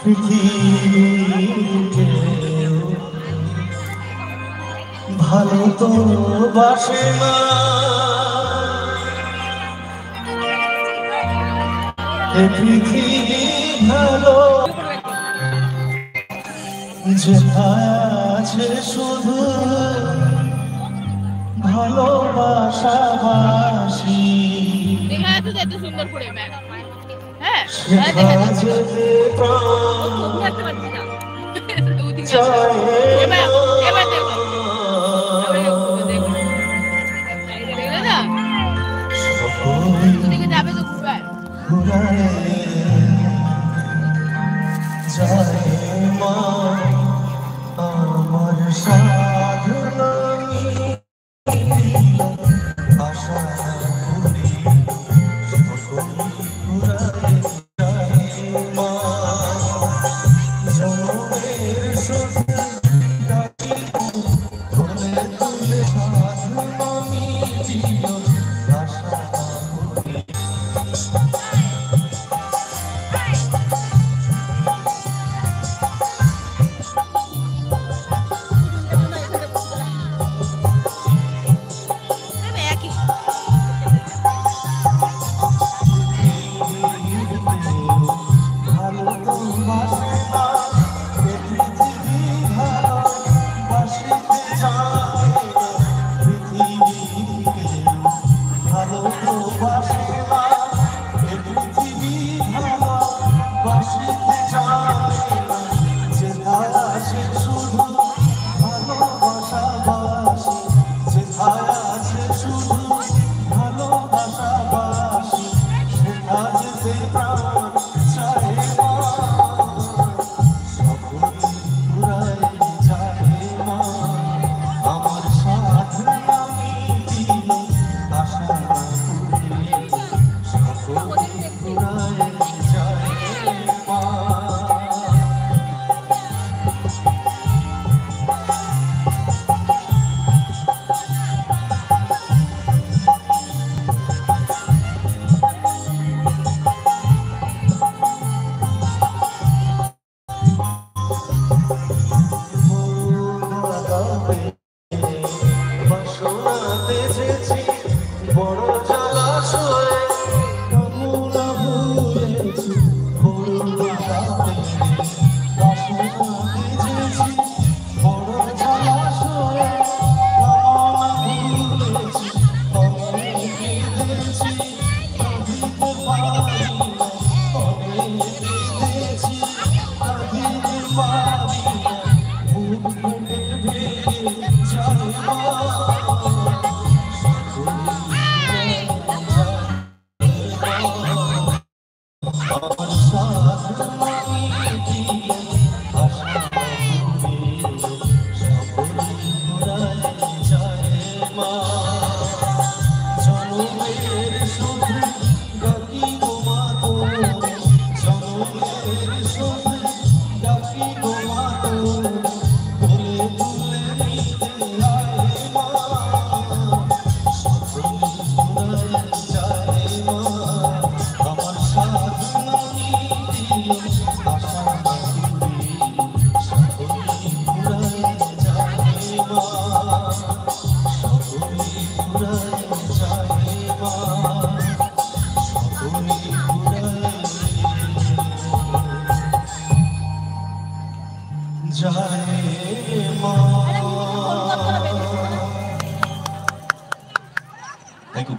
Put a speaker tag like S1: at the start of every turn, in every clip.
S1: পৃথিবীকে ভালো তো বাসে না, এ পৃথিবী ভালো যেথায় আছে শুধু ভালোবাসাবাসি, সেথা যেতে প্রাণ চায় না। যায় মা আমার সাধনা আশা করি ঘুরায় যায় মা জনমের শুধু ডাকি তুলে তুলে সাধনা মিটিও আশা করি।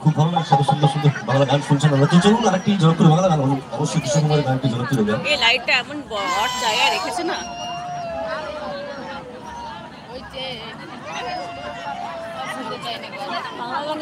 S1: খুব ভালো লাগে, সাথে সুন্দর সুন্দর বাংলা গান শুনছেন আমরা। তো চলুন আরেকটি জনপ্রিয় বাংলা গান, অবশ্যই কিশোর কুমারের গানটি জনপ্রিয় গান।
S2: এই লাইটটা এমন বড় জায়গায় রেখেছে না, ওই যে বাংলা গানে